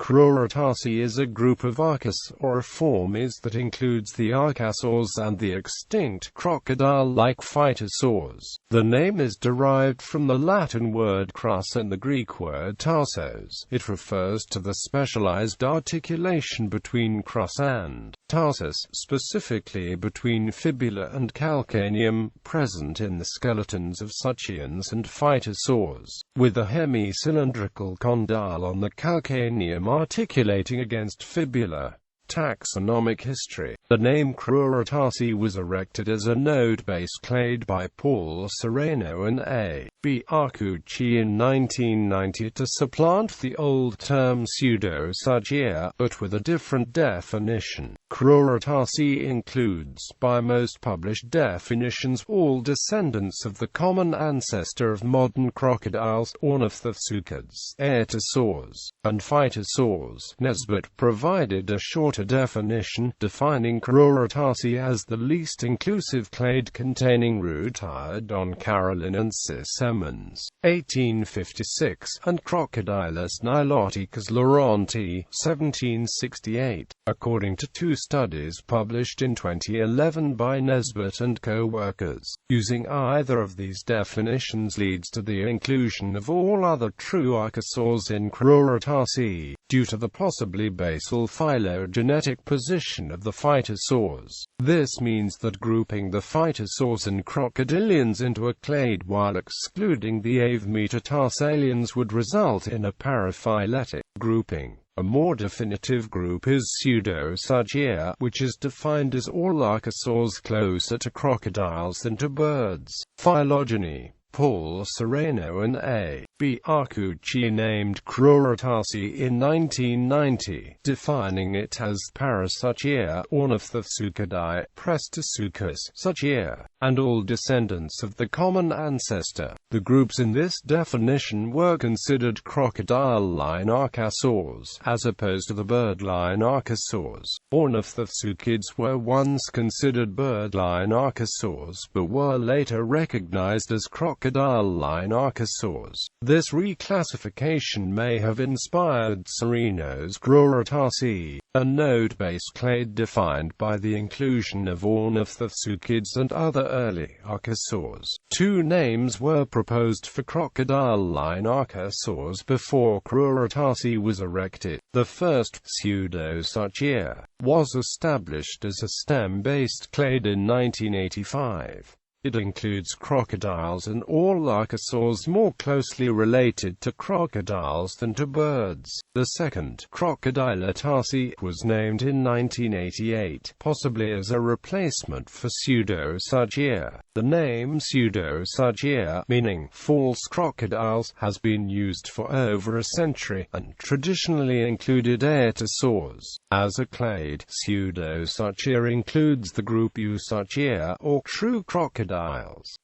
Crurotarsi is a group of archosauriformes that includes the archosaurs and the extinct crocodile-like phytosaurs. The name is derived from the Latin word crus and the Greek word tarsos. It refers to the specialized articulation between crus and tarsus, specifically between fibula and calcaneum, present in the skeletons of suchians and phytosaurs, with a hemicylindrical condyle on the calcaneum articulating against fibula. Taxonomic history. The name Crurotarsi was erected as a node-based clade by Paul Sereno and A.B. Arcucci in 1990 to supplant the old term pseudo-suchia, but with a different definition. Crurotarsi includes, by most published definitions, all descendants of the common ancestor of modern crocodiles, ornithopsuchids, archosaurs, and phytosaurs. Nesbitt provided a shorter definition, defining Crurotarsi as the least inclusive clade containing Rutile, Carolinensis emens, 1856, and Crocodylus niloticus laurentii, 1768. According to two studies published in 2011 by Nesbitt and co-workers, using either of these definitions leads to the inclusion of all other true archosaurs in Crurotarsi, due to the possibly basal phylogenetic position of the phytosaurs. This means that grouping the phytosaurs and crocodilians into a clade while excluding the avemetatarsallians would result in a paraphyletic grouping. A more definitive group is pseudo-suchia, which is defined as all archosaurs closer to crocodiles than to birds. Phylogeny. Paul Sereno and A.B. Arcucci named Crurotarsi in 1990, defining it as Parasuchia, Ornithopsuchidae, Prestosuchus, Suchia, and all descendants of the common ancestor. The groups in this definition were considered crocodile-line archosaurs, as opposed to the bird-line archosaurs. Ornithopsuchids were once considered bird-line archosaurs, but were later recognized as crocodile-line archosaurs. This reclassification may have inspired Sereno's Crurotarsi, a node-based clade defined by the inclusion of ornithopsuchids and other early archosaurs. Two names were proposed for crocodile-line archosaurs before Crurotarsi was erected. The first, pseudo-suchia, was established as a stem-based clade in 1985. It includes crocodiles and all archosaurs more closely related to crocodiles than to birds. The second, Crocodile-tarsi, was named in 1988, possibly as a replacement for pseudo-suchia. The name pseudo-suchia, meaning false crocodiles, has been used for over a century, and traditionally included archosaurs. As a clade, pseudo-suchia includes the group Eusuchia, or true crocodiles.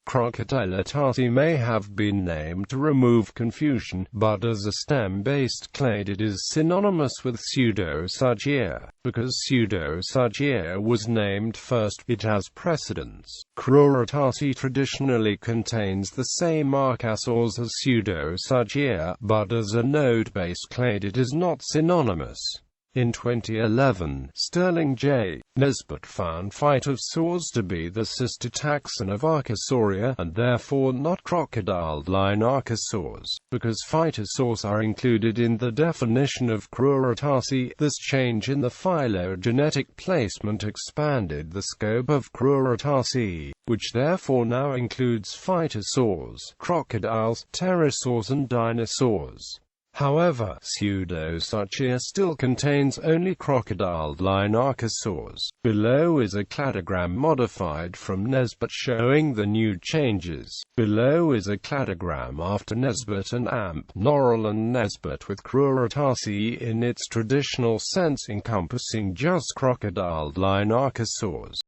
Crocodile-tarsi may have been named to remove confusion, but as a stem-based clade it is synonymous with pseudo-suchia. Because pseudo-suchia was named first, it has precedence. Crurotarsi traditionally contains the same archosaurs as pseudo-suchia, but as a node-based clade it is not synonymous. In 2011, Sterling J. Nesbitt found phytosaurs to be the sister taxon of Archosauria, and therefore not crocodile-line archosaurs. Because phytosaurs are included in the definition of Crurotarsi, this change in the phylogenetic placement expanded the scope of Crurotarsi, which therefore now includes phytosaurs, crocodiles, pterosaurs and dinosaurs. However, pseudo-suchia still contains only crocodile-line archosaurs. Below is a cladogram modified from Nesbitt showing the new changes. Below is a cladogram after Nesbitt and Amp, Norrell and Nesbitt, with Crurotarsi in its traditional sense encompassing just crocodile-line archosaurs.